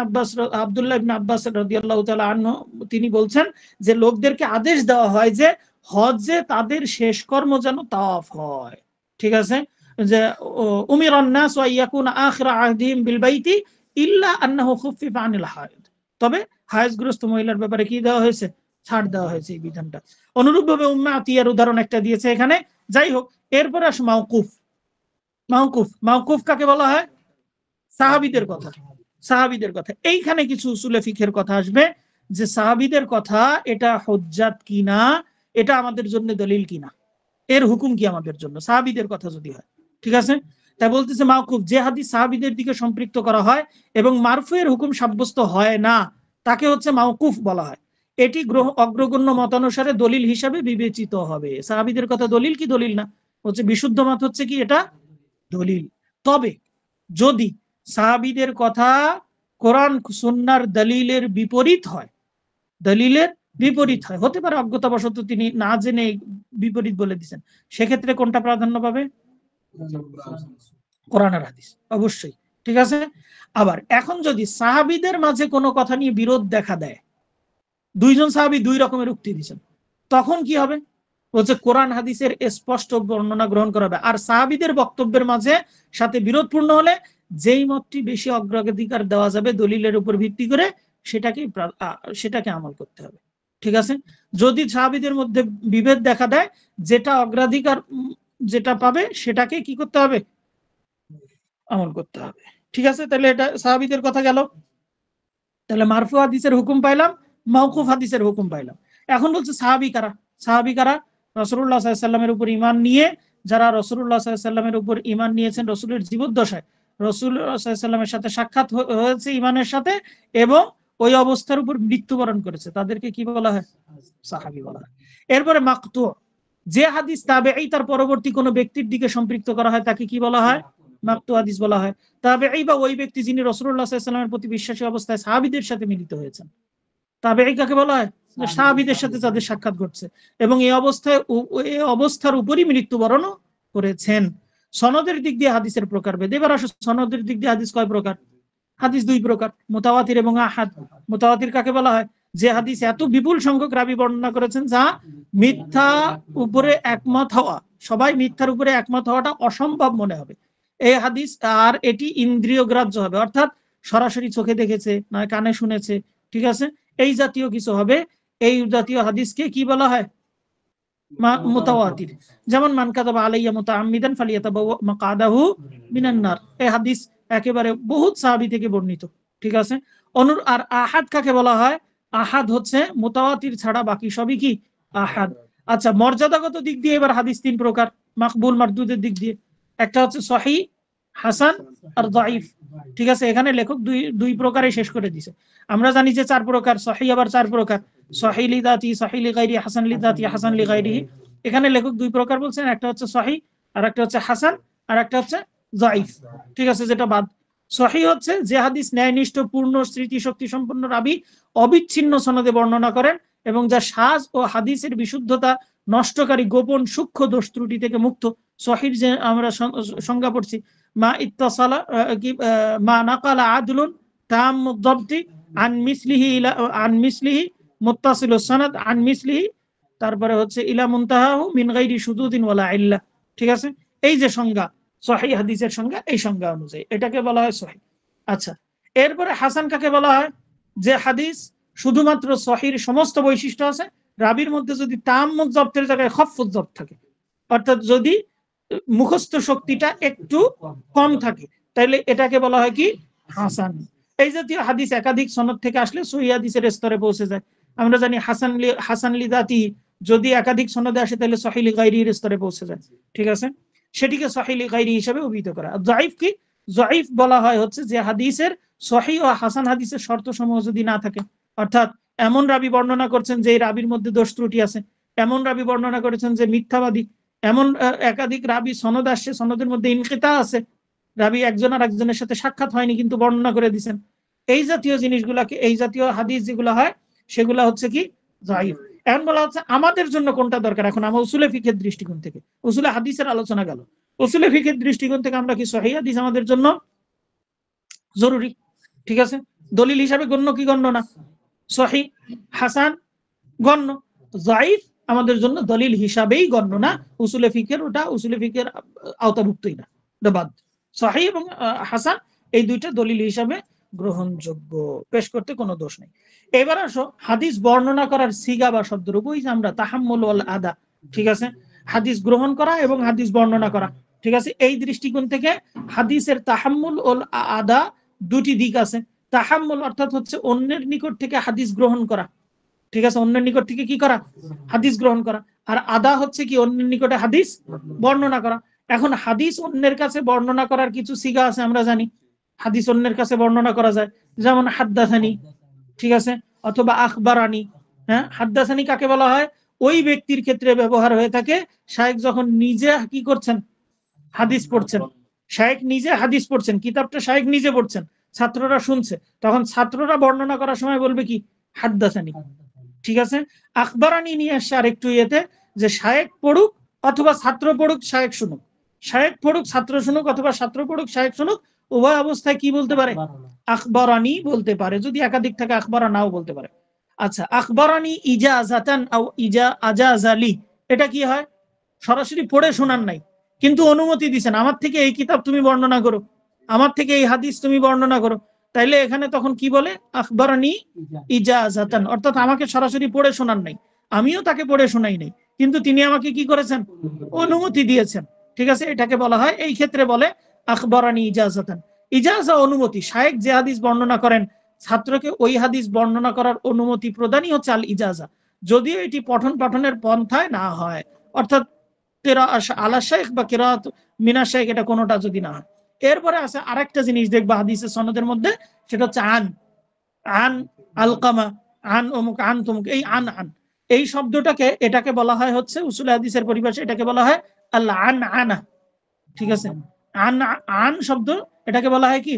আব্বাস রাদিয়াল্লাহু তাআলা আনহু তিনি বলছেন যে লোকদেরকে আদেশ দেওয়া হয় যে হজ্জে তাদের শেষ কর্ম যেন তাওয়াফ হয়। ঠিক আছে, যে উমিরান নাস ওয়া ইয়াকুনা আখিরা আহদিহিম বিল বাইতি ইল্লা আন্নাহু খুফিফা আনিল হায়দ। তবে হায়েজগ্রস্ত মহিলার ব্যাপারে কি দেওয়া হয়েছে? ছাড় দেওয়া হয়েছে এই বিধানটা। অনুরূপভাবে উম্মে আতিয়ার উদাহরণ একটা দিয়েছে এখানে। যাই হোক, এরপরে আসে মাওকুফ। মাওকুফ কাকে বলা হয়? সাহাবীদের কথা, সাহাবীদের কথা। এইখানে কিছু উসুলে ফিকহের কথা আসবে, যে সাহাবীদের কথা এটা হুজ্জাত কিনা, এটা আমাদের জন্য দলিল কিনা, এর হুকুম কি আমাদের জন্য সাহাবীদের কথা যদি হয়। ঠিক আছে, তাই বলতেছে মাওকুফ, যে হাদিস সাহাবীদের দিকে সম্পৃক্ত করা হয় এবং মারফু এর হুকুম সাব্যস্ত হয় না, তাকে হচ্ছে মাওকুফ বলা হয়। এটি অগ্রগণ্য মতানুসারে দলিল হিসাবে বিবেচিত হবে। সাহাবীদের কথা দলিল কি দলিল না? হচ্ছে বিশুদ্ধ মত হচ্ছে কি এটা দলিল। তবে যদি সাহাবীদের কথা কোরআন সুন্নাহর দলিলের বিপরীত হয়, দলিলের বিপরীত হয়, হতে পারে অজ্ঞতাবশত তিনি না জেনে বিপরীত বলে দিচ্ছেন, সেক্ষেত্রে কোনটা প্রাধান্য পাবে? কোরআন আর হাদিস, অবশ্যই। ঠিক আছে, আবার এখন যদি সাহাবীদের মাঝে কোনো কথা নিয়ে বিরোধ দেখা দেয়, দুইজন সাহাবী দুই রকমের উক্তি দিচ্ছেন, তখন কি হবে? বলছে কোরআন হাদিসের স্পষ্ট বর্ণনা গ্রহণ করা হবে। আর সাহাবীদের বক্তব্যের মাঝে সাথে বিরোধপূর্ণ হলে যেই মতটি বেশি অগ্রাধিকার দেওয়া যাবে দলিলের উপর ভিত্তি করে, সেটাকে আমল করতে হবে। ঠিক আছে, যদি সাহাবীদের মধ্যে বিভেদ দেখা দেয়, যেটা অগ্রাধিকার যেটা পাবে সেটাকে কি করতে হবে, আমল করতে হবে। ঠিক আছে, তাহলে এটা সাহাবীদের কথা গেল। তাহলে মারফু হাদিসের হুকুম পাইলাম, মাওকুফ হাদিসের হুকুম পাইলাম। এখন বলছে সাহাবী কারা? সাহাবী কারা? রাসূলুল্লাহ সাল্লাল্লাহু আলাইহি সাল্লামের উপর ঈমান নিয়ে, যারা রাসূলুল্লাহ সাল্লাল্লাহু আলাইহি সাল্লামের উপর ঈমান নিয়েছেন রাসূলের জীবদ্দশায়, রাসূলুল্লাহ সাল্লাল্লাহু আলাইহি সাল্লামের সাথে সাক্ষাৎ হয়েছে ঈমানের সাথে, এবং ওই অবস্থার উপর মৃত্যুবরণ করেছে, তাদেরকে কি বলা হয়? সাহাবী বলা হয়। এরপরে মাকতু, যে হাদিস তাবেঈ তার পরবর্তী কোনো ব্যক্তির দিকে সম্পৃক্ত করা হয় তাকে কি বলা হয়? মাকতু হাদিস বলা হয়। তাবেঈ বা ওই ব্যক্তি যিনি রাসূলুল্লাহ সাল্লাল্লাহু আলাইহি সাল্লামের প্রতি বিশ্বাসী অবস্থায় সাহাবীদের সাথে মিলিত হয়েছেন। তাবেঈ কাকে বলা হয়? যে সাহাবীদের সাথে যাদের সাক্ষাৎ ঘটছে এবং এই অবস্থার উপরই মৃত্যুবরণ করেছেন। সনদের দিক দিয়ে হাদিসের প্রকারভেদ। এবার আসো, সনদের দিক দিয়ে হাদিস কয় প্রকার? হাদিস দুই প্রকার, মুতাওয়াতির এবং আহাদ। মুতাওয়াতির কাকে বলা হয়? যে হাদিস এত বিপুল সংখ্যক রাবী বর্ণনা করেছেন যা মিথ্যা উপরে একমত হওয়া, সবাই মিথ্যার উপরে একমত হওয়াটা অসম্ভব মনে হবে এই হাদিস। আর এটি ইন্দ্রিয় গ্রাহ্য হবে, অর্থাৎ সরাসরি চোখে দেখেছে না কানে শুনেছে, ঠিক আছে, এই জাতীয় কিছু হবে। এই জাতীয় হাদিসকে কি বলা হয়? মুতাওয়াতির। যেমন মান কাযাবা আলাইয়া মুতাআম্মিদান ফালিয়াতাবাওয়া মাকআদাহু মিনান নার, এই হাদিস একেবারে বহুত সাহাবী থেকে বর্ণিত। ঠিক আছে, আর আহাদ কাকে বলা হয়? আহাদ হচ্ছে মুতাওয়াতির ছাড়া বাকি সবই কি আহাদ। আচ্ছা, মর্যাদাগত দিক দিয়ে এবার হাদিস তিন প্রকার, মাকবুল মারদুদের দিক দিয়ে। একটা হচ্ছে সহিহ, হাসান আর দাঈফ। ঠিক আছে, এখানে লেখক দুই প্রকারে শেষ করে দিয়েছে। আমরা জানি যে চার প্রকার, সহিহ আবার চার প্রকার, সহিহ লিযাতি, সহিহ লিগাইরি, হাসান লিযাতি, হাসান লিগাইরিহি। এখানে লেখক দুই প্রকার বলছেন, একটা হচ্ছে সহিহ আর একটা হচ্ছে হাসান আর একটা হচ্ছে দাঈফ। ঠিক আছে, যেটা বাদ। সহিহ হচ্ছে যে হাদিস ন্যায়নিষ্ঠ, পূর্ণ স্মৃতি শক্তি সম্পন্ন রাবী অবিচ্ছিন্ন সনদে বর্ণনা করেন এবং যা সাজ ও হাদিসের বিশুদ্ধতা নষ্টকারী গোপন সূক্ষ্ম দোষ ত্রুটি থেকে মুক্ত। সহিহ যে আমরা সংজ্ঞা পড়ছি, মা ইত্তাসালা মা নাকালা আদলুন তাম্মুদ দাবতি আন মিসলিহি মুত্তাসিলুস সানাদ আন মিসলিহি, তারপরে হচ্ছে ইলা মুনতাহাহু মিন গায়রি শুযুদিন ওয়ালা ইল্লাহ। ঠিক আছে, এই যে সংজ্ঞা সহিহ হাদিসের সংজ্ঞা, এই সংজ্ঞা অনুযায়ী এটাকে বলা হয় সহিহ। আচ্ছা, এরপরে হাসান কাকে বলা হয়? যে হাদিস শুধুমাত্র সহিহর সমস্ত বৈশিষ্ট্য আছে, রাবির মধ্যে যদি তাম্মুদ জব্তের জায়গায় খফফুদ জব্ত থাকে, অর্থাৎ যদি মুখস্থ শক্তিটা একটু কম থাকে, তাহলে এটাকে বলা হয় কি? হাসান। এই জাতীয় হাদিস একাধিক সনদ থেকে আসলে সহিহ হাদিসের স্তরে পৌঁছে যায়। আমরা জানি হাসান লিযাতি যদি একাধিক সনদে আসে তাহলে সহিহ লিগাইরির স্তরে পৌঁছে যায়। ঠিক আছে, সেটিকে সহিহ লিগাইরি হিসেবে অভিহিত করা। যায়িফ কি? যায়িফ বলা হয় হচ্ছে যে হাদিসের সহিহ ও হাসান হাদিসের শর্ত সমূহ যদি না থাকে, অর্থাৎ এমন রাবী বর্ণনা করছেন যে এই রাবীর মধ্যে দোষ ত্রুটি আছে, এমন রাবী বর্ণনা করেছেন যে মিথ্যাবাদী, এমন একাধিক রাবী সনদ আসছে, সনদের মধ্যে ইনকিতা আছে, রাবী একজন আর একজনের সাথে সাক্ষাৎ হয়নি কিন্তু বর্ণনা করে দিচ্ছেন, এই জাতীয় জিনিসগুলাকে, এই জাতীয় হাদিস যেগুলো হয় সেগুলা হচ্ছে কি? যায়িফ। এখন বলা হচ্ছে আমাদের জন্য কোনটা দরকার। এখন আমরা উসুলে ফিকহের দৃষ্টিকোণ থেকে, উসুলে হাদিসের আলোচনা গেল, উসুলে ফিকহের দৃষ্টিকোণ থেকে আমরা কি সহিহ হাদিস আমাদের জন্য জরুরি? ঠিক আছে, দলিল হিসাবে গণ্য কি গণ্য না? সহিহ হাসান গণ্য, যায়িফ আমাদের জন্য দলিল হিসাবেই গণ্য না, উসুলে ফিকহের ওটা উসুলে ফিকহের আওতাভুক্তই না, বাদ। সহিহ এবং হাসান এই দুইটা দলিল হিসাবে গ্রহণযোগ্য, পেশ করতে কোনো দোষ নেই। এবার আসো হাদিস বর্ণনা করার সিগা বা শব্দরূপ, ওই যে আমরা তাহাম্মুল ওয়াল আদা। ঠিক আছে, হাদিস গ্রহণ করা এবং হাদিস বর্ণনা করা। ঠিক আছে, এই দৃষ্টিকোণ থেকে হাদিসের তাহাম্মুল ওয়াল আদা দুটি দিক আছে। তাহাম্মুল অর্থাৎ হচ্ছে অন্যের নিকট থেকে হাদিস গ্রহণ করা। ঠিক আছে, অন্যের নিকট থেকে কি করা? হাদিস গ্রহণ করা। আর আদা হচ্ছে কি? অন্যের নিকটে হাদিস বর্ণনা করা। এখন হাদিস অন্যের কাছে বর্ণনা করার কিছু সিগা আছে, আমরা জানি হাদিস অন্যের কাছে বর্ণনা করা যায়, যেমন হাদ্দাসানি, ঠিক আছে, অথবা আখবারানি। হ্যাঁ, হাদ্দাসানি কাকে বলা হয়? ওই ব্যক্তির ক্ষেত্রে ব্যবহার হয়ে থাকে শায়েখ যখন নিজে কি করছেন? হাদিস পড়ছেন। শায়েখ নিজে হাদিস পড়ছেন, কিতাবটা শায়েখ নিজে পড়ছেন, ছাত্ররা শুনছে, তখন ছাত্ররা বর্ণনা করার সময় বলবে কি? হাদ্দাসানি। ঠিক আছে, আখবারানি নিয়ে আসছে আর একটু ইয়েতে, যে শায়েখ পড়ুক অথবা ছাত্র পড়ুক শায়েখ শুনুক, শায়েখ পড়ুক ছাত্র শুনুক, অথবা ছাত্র পড়ুক শায়েখ শুনুক, উভয় অবস্থায় কি বলতে পারে? আখবারানি বলতে পারে, যদি একাধিক থাকে আখবারা নাও বলতে পারে। আচ্ছা, আখবারানি ইজাজাতান আও আজাজালি, এটা কি হয়? সরাসরি পড়ে শোনান নাই, কিন্তু অনুমতি দিচ্ছেন, আমার থেকে এই কিতাব তুমি বর্ণনা করো, আমার থেকে এই হাদিস তুমি বর্ণনা করো, তাইলে এখানে তখন কি বলে, আখবারানি ইজাজাতান, অর্থাৎ আমাকে সরাসরি পড়ে শোনান নাই, আমিও তাকে পড়ে শোনাই নাই, কিন্তু তিনি আমাকে কি করেছেন, অনুমতি দিয়েছেন। ঠিক আছে, এটাকে বলা হয়, এই ক্ষেত্রে বলে আখবারানি ইজাজাতান। ইজাজা অনুমতি, শায়েখ যে হাদিস বর্ণনা করেন ছাত্রকে ওই হাদিস বর্ণনা করার অনুমতি প্রদানই হচ্ছে আল ইজাজা, যদিও এটি পঠন পাঠনের পন্থায় না হয়, অর্থাৎ আলা শাইখ বা কিরাত মিনা শাইখ, এটা কোনোটা যদি না হয়। এরপরে আছে আরেকটা জিনিস দেখবা হাদিসের সনদের মধ্যে, সেটা হচ্ছে আন, আন আলকামা, আন অমুক, আন তমুক, এই আন আন এই শব্দটাকে, এটাকে বলা হয় হচ্ছে উসুল হাদিসের পরিভাষা, এটাকে বলা হয় আল আন আনা। ঠিক আছে, আন আন শব্দ, এটাকে বলা হয় কি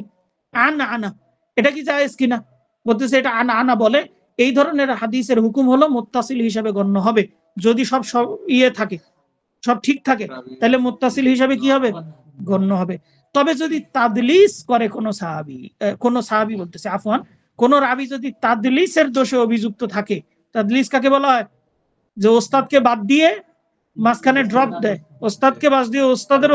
আন আনা। এটা কি জায়েজ কিনা, বলতেছে এটা আন আনা বলে, এই ধরনের হাদিসের হুকুম হলো মুত্তাসিল হিসাবে গণ্য হবে, যদি সব ইয়ে থাকে, সব ঠিক থাকে, তাহলে মুত্তাসিল হিসাবে কি হবে, গণ্য হবে। তবে যদি তাদলিস করে কোনো সাহাবী বলতেছে আফওয়ান, কোন রাবী যদি তাদলিসের দোষে অভিযুক্ত থাকে, তাদলিস কাকে বলা হয়, যে ওস্তাদকে বাদ দিয়ে মাঝখানে ড্রপ দেয়, ওস্তাদকে বাদ দিয়ে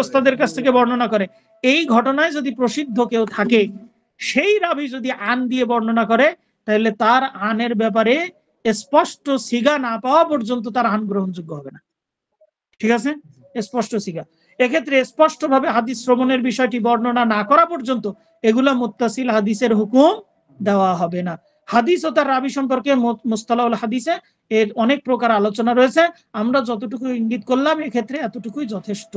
ওস্তাদের কাছ থেকে বর্ণনা করে, এই ঘটনায় যদি প্রসিদ্ধ কেউ থাকে, সেই রাবী যদি আন দিয়ে বর্ণনা করে, তাহলে তার আনের ব্যাপারে স্পষ্ট সিগা না পাওয়া পর্যন্ত তার আন গ্রহণযোগ্য হবে না। ঠিক আছে, স্পষ্ট সিগা। এক্ষেত্রে স্পষ্ট ভাবে হাদিস শ্রবণের বিষয়টি বর্ণনা না করা পর্যন্ত এগুলা মুত্তাসিল হাদিসের হুকুম দেওয়া হবে না। হাদিস ও তার রাবি সম্পর্কে মুস্তালাহুল হাদিসে এর অনেক প্রকার আলোচনা রয়েছে, আমরা যতটুকু ইঙ্গিত করলাম এক্ষেত্রে এতটুকুই যথেষ্ট।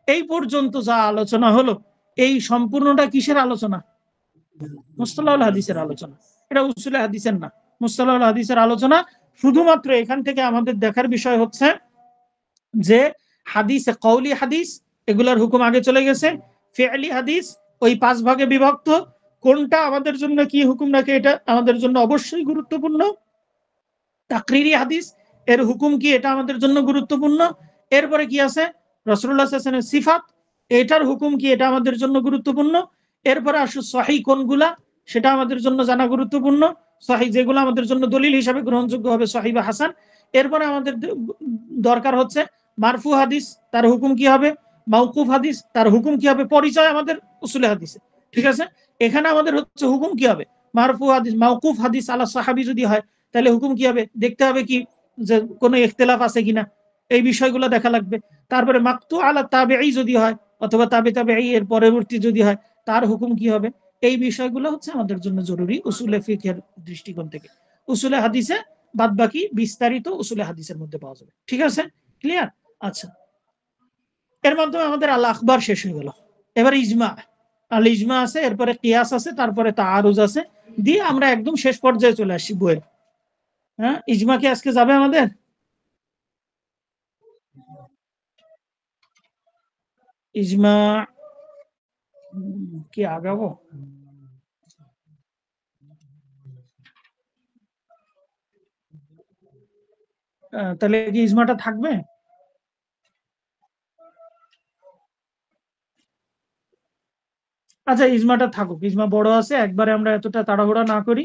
এই পর্যন্ত যা আলোচনা হলো, এই সম্পূর্ণটা কিসের আলোচনা, মুস্তালাহুল হাদিসের আলোচনা, এটা উসুলে হাদিসের না, মুস্তালাহুল হাদিসের আলোচনা। শুধুমাত্র এখান থেকে আমাদের দেখার বিষয় হচ্ছে যে হাদিসে কওলি হাদিস, এগুলার হুকুম আগে চলে গেছে, ফিআলি হাদিস ওই 5 ভাগে বিভক্ত, কোনটা আমাদের জন্য কি হুকুম রাখে এটা আমাদের জন্য অবশ্যই গুরুত্বপূর্ণ। তাকরিরি হাদিস এর হুকুম কি, এটা আমাদের জন্য গুরুত্বপূর্ণ। এরপরে কি আছে, রাসূলুল্লাহ সাল্লাল্লাহু আলাইহি ওয়াসাল্লামের সিফাত, এটার হুকুম কি, এটা আমাদের জন্য গুরুত্বপূর্ণ। এরপরে আসো সহিহ কোনগুলা, সেটা আমাদের জন্য জানা গুরুত্বপূর্ণ, সহিহ যেগুলো আমাদের জন্য দলিল হিসাবে গ্রহণযোগ্য হবে, সহিহ বা হাসান। এরপরে আমাদের দরকার হচ্ছে মারফু হাদিস, তার হুকুম কি হবে, মাওকুফ হাদিস, তার হুকুম কি হবে, পরিচয় আমাদের উসুলে হাদিসে। ঠিক আছে, এখানে আমাদের হচ্ছে হুকুম কি হবে, মারফু হাদিস, মাওকুফ হাদিস আলা সাহাবী যদি হয়, তাহলে হুকুম কি হবে, দেখতে হবে কি যে কোনো ইখতিলাফ আছে কিনা, এই বিষয়গুলো দেখা লাগবে। তারপরে মাকতু আলা তাবেঈ যদি হয়, অথবা তাবেঈ এর পরবর্তী যদি হয়, তার হুকুম কি হবে, এই বিষয়গুলো হচ্ছে আমাদের জন্য জরুরি উসুলে ফিকহের দৃষ্টিকোণ থেকে। উসুলে হাদিসে বাদ বাকি বিস্তারিত উসুলে হাদিসের মধ্যে পাওয়া যাবে। ঠিক আছে, ক্লিয়ার? আচ্ছা, এর মাধ্যমে আমাদের আল আখবার শেষ হয়ে গেল। এবার ইজমা, আল ইজমা আছে, এরপরে কিয়াস আছে, তারপরে তাআরুজ আছে, দিয়ে আমরা একদম শেষ পর্যায়ে চলে আসছি বইয়ের। হ্যাঁ, ইজমা কি আজকে যাবে আমাদের? ইজমা কি আগাবো? তাহলে কি ইজমাটা থাকবে? আচ্ছা, ইজমাটা থাকুক, ইজমা বড় আছে, একবারে আমরা এতটা তাড়াহুড়া না করি,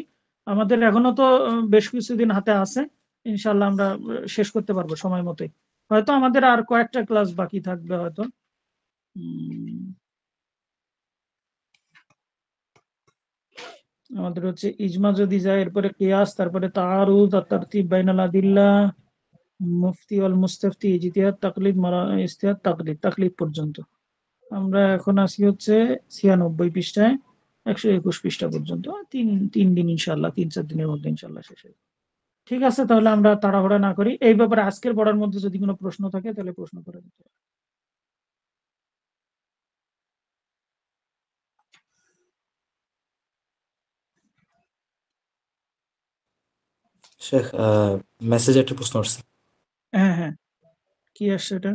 আমাদের এখনো তো বেশ কিছুদিন হাতে আছে, ইনশাল্লাহ আমরা শেষ করতে পারবো সময় মতোই। হয়তো আমাদের আর কয়েকটা ক্লাস বাকি থাকবে হয়তো। আমাদের হচ্ছে ইজমা যদি যায়, এরপরে কিয়াস, তারপরে তাআরুদ, তারতিব বাইনাল আদিল্লাহ, মুফতি ওয়াল মুস্তাফতি, ইজতিহাদ, তাকলিদ, ইজতিহাদ, তাকলিদ, তাকলিদ পর্যন্ত। আমরা এখন আসি হচ্ছে 96 পৃষ্ঠায়, 121 পৃষ্ঠা পর্যন্ত। তিন দিন ইনশাল্লাহ, 3-4 দিনের মধ্যে ইনশাল্লাহ শেষ হবে। ঠিক আছে, তাহলে আমরা তাড়াহুড়া না করি। এই ব্যাপারে আজকের পড়ার মধ্যে যদি কোনো প্রশ্ন থাকে তাহলে প্রশ্ন করে দিতে। শেখ, মেসেজে একটা প্রশ্ন আসছে। হ্যাঁ হ্যাঁ, কি আসছে এটা?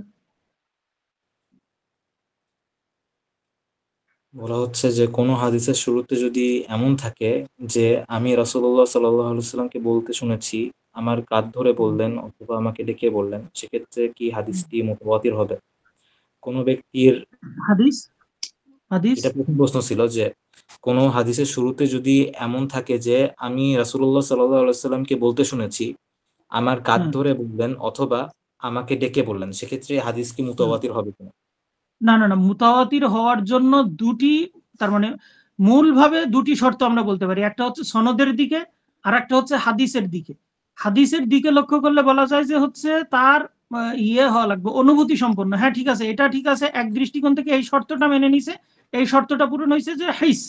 বলা হচ্ছে যে কোনো হাদিসের শুরুতে যদি এমন থাকে যে আমি রাসূলুল্লাহ সাল্লাল্লাহু আলাইহি ওয়াসাল্লামকে বলতে শুনেছি, আমার কাঁধ ধরে বললেন অথবা আমাকে ডেকে বললেন, সেক্ষেত্রে কি হাদিসটি মুতাওয়াতির হবে? কোনো ব্যক্তির, হাদিস, হাদিস, এটা প্রথম প্রশ্ন ছিল যে কোনো হাদিসের শুরুতে যদি এমন থাকে যে আমি রাসূলুল্লাহ সাল্লাল্লাহু আলাইহি ওয়াসাল্লামকে বলতে শুনেছি, আমার কাঁধ হ্যাঁ ধরে বললেন অথবা আমাকে ডেকে বললেন, সেক্ষেত্রে হাদিস কি হ্যাঁ, মুতাওয়াতির হবে কিনা? না না না, মুতাওয়াতির হওয়ার জন্য দুটি, তার মানে মূলভাবে দুটি শর্ত আমরা বলতে পারি, একটা হচ্ছে সনদের দিকে আর একটা হচ্ছে হাদিসের দিকে। হাদিসের দিকে লক্ষ্য করলে বলা যায় যে হচ্ছে তার ইয়ে হওয়া লাগবে, অনুভূতি সম্পন্ন। হ্যাঁ ঠিক আছে, এটা ঠিক আছে, এক দৃষ্টিকোণ থেকে এই শর্তটা মেনে নিছে, এই শর্তটা পূরণ হয়েছে যে হিস,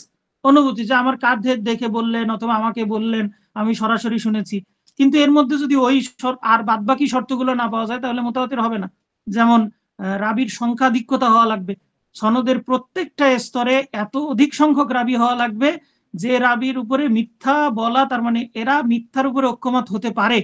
অনুভূতি, যে আমার কাঁধে দেখে বললেন অথবা আমাকে বললেন, আমি সরাসরি শুনেছি। কিন্তু এর মধ্যে যদি ওই আর বাদবাকি শর্তগুলো না পাওয়া যায় তাহলে মুতাওয়াতির হবে না। যেমন রাবির সংখ্যাধিক্যতা হওয়া লাগবে, সনদের প্রত্যেকটা স্তরে এত অধিক সংখ্যক রাবি হওয়া লাগবে যে রাবির উপরে মিথ্যা বলা, তার মানে এরা মিথ্যার উপরে ঐক্যমত হতে পারে,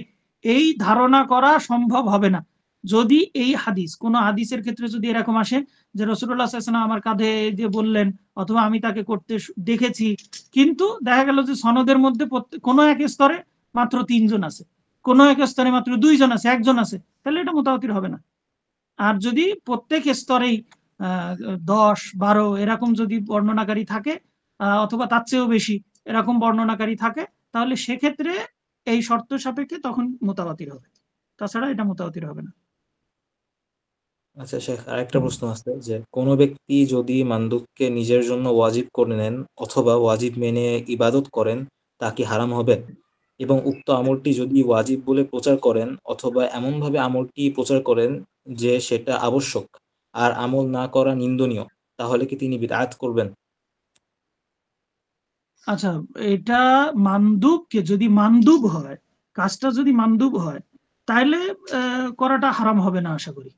এই ধারণা করা সম্ভব হবে না। যদি এই হাদিস, কোন হাদিসের ক্ষেত্রে যদি এরকম আসে যে রাসূলুল্লাহ সাল্লাল্লাহু আলাইহি ওয়াসাল্লাম আমার কাঁধে দিয়ে বললেন অথবা আমি তাকে করতে দেখেছি, কিন্তু দেখা গেল যে সনদের মধ্যে কোনো এক স্তরে মাত্র 3 জন আছে, কোনো এক স্তরে মাত্র 2 জন আছে, 1 জন আছে, তাহলে এটা মুতাওয়াতির হবে না। আর যদি প্রত্যেক স্তরেই 10, 12 এরকম যদি বর্ণনাকারী থাকে, অথবা তার চেয়েও বেশি এরকম বর্ণনাকারী থাকে, তাহলে সেক্ষেত্রে এই শর্ত সাপেক্ষে তখন মুতাওয়াতির হবে, তাছাড়া এটা মুতাওয়াতির হবে না। আচ্ছা শেখ, আরেকটা প্রশ্ন আছে যে কোনো ব্যক্তি যদি মান্দুবকে নিজের জন্য ওয়াজিব করে নেন অথবা ওয়াজিব মেনে ইবাদত করেন, তা কি হারাম হবে? এবং উক্ত আমলটি যদি ওয়াজিব বলে প্রচার করেন অথবা এমনভাবে আমলটি প্রচার করেন যে সেটা আবশ্যক আর আমল না করা নিন্দনীয়, তাহলে কি তিনি বিদআত করবেন? আচ্ছা, এটা মানদুবকে, যদি মানদুব হয়, কাজটা যদি মানদুব হয়, তাহলে করাটা হারাম হবে না আশা করি।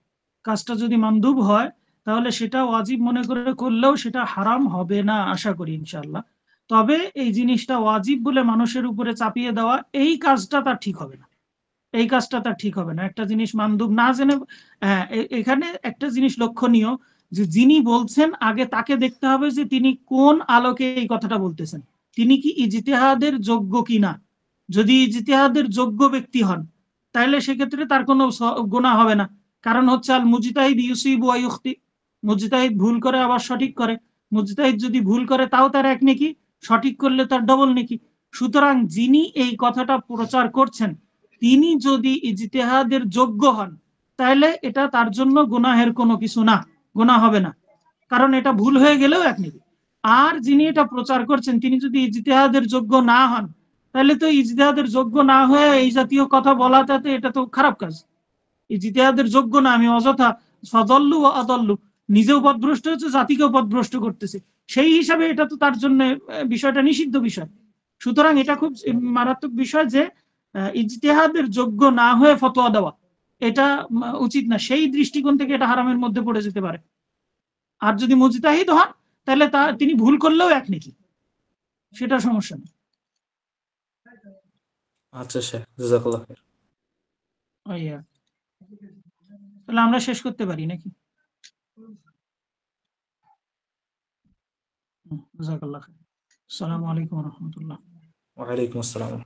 কাজটা যদি মানদুব হয় তাহলে সেটা ওয়াজিব মনে করে করলেও সেটা হারাম হবে না আশা করি ইনশাআল্লাহ। তবে এই জিনিসটা ওয়াজিব বলে মানুষের উপরে চাপিয়ে দেওয়া, এই কাজটা তার ঠিক হবে না, এই কাজটা তার ঠিক হবে না। একটা জিনিস মানদুব না জেনে, এখানে একটা জিনিস লক্ষণীয়, যে যিনি বলছেন আগে তাকে দেখতে হবে যে তিনি কোন আলোকে এই কথাটা বলতেছেন, তিনি কি ইজতিহাদের যোগ্য কিনা। যদি ইজতিহাদের যোগ্য ব্যক্তি হন তাহলে সেক্ষেত্রে তার কোনো গুনাহ হবে না। কারণ হচ্ছে আল মুজতাহিদ ইউসিবু ওয়া ইউখতি, মুজতাহিদ ভুল করে আবার সঠিক করে, মুজতাহিদ যদি ভুল করে তাও তার এক নেকি, সঠিক করলে তার ডবল নেকি। সুতরাং যিনি এই কথাটা প্রচার করছেন তিনি যদি ইজতিহাদের যোগ্য হন তাহলে এটা তার জন্য গুনাহের কোনো কিছু না, গুনাহ হবে না, কারণ এটা ভুল হয়ে গেলেও এক নেকি। আর যিনি এটা প্রচার করছেন তিনি যদি ইজতিহাদের যোগ্য না হন তাহলে তো ইজতিহাদের যোগ্য না হয়ে এই জাতীয় কথা বলাটাতে এটা তো খারাপ কাজ। ইজতিহাদের যোগ্য না, আমি অযথা সদল্লু ও আদল্লু, নিজেও পথভ্রষ্ট হচ্ছে, জাতিকেও পথভ্রষ্ট করতেছে, সেই হিসাবে এটা তো তার জন্য বিষয়টা নিষিদ্ধ বিষয়। সুতরাং এটা খুব মারাত্মক বিষয় যে ইজতিহাদের যোগ্য না হয়ে ফতোয়া দেওয়া, এটা উচিত না, সেই দৃষ্টিকোণ থেকে এটা হারামের মধ্যে পড়ে যেতে পারে। আর যদি মুজতাহিদ হন তাহলে তিনি ভুল করলেও এক নেকি, সেটা সমস্যা নেই। আচ্ছা শেখ, জাযাকাল্লাহ খাইর। ইয়া, তাহলে আমরা শেষ করতে পারি নাকি? জাযাকাল্লাহ খাইর। আসসালামু আলাইকুম ওয়া রাহমাতুল্লাহ। ওয়ালাইকুম আসসালাম।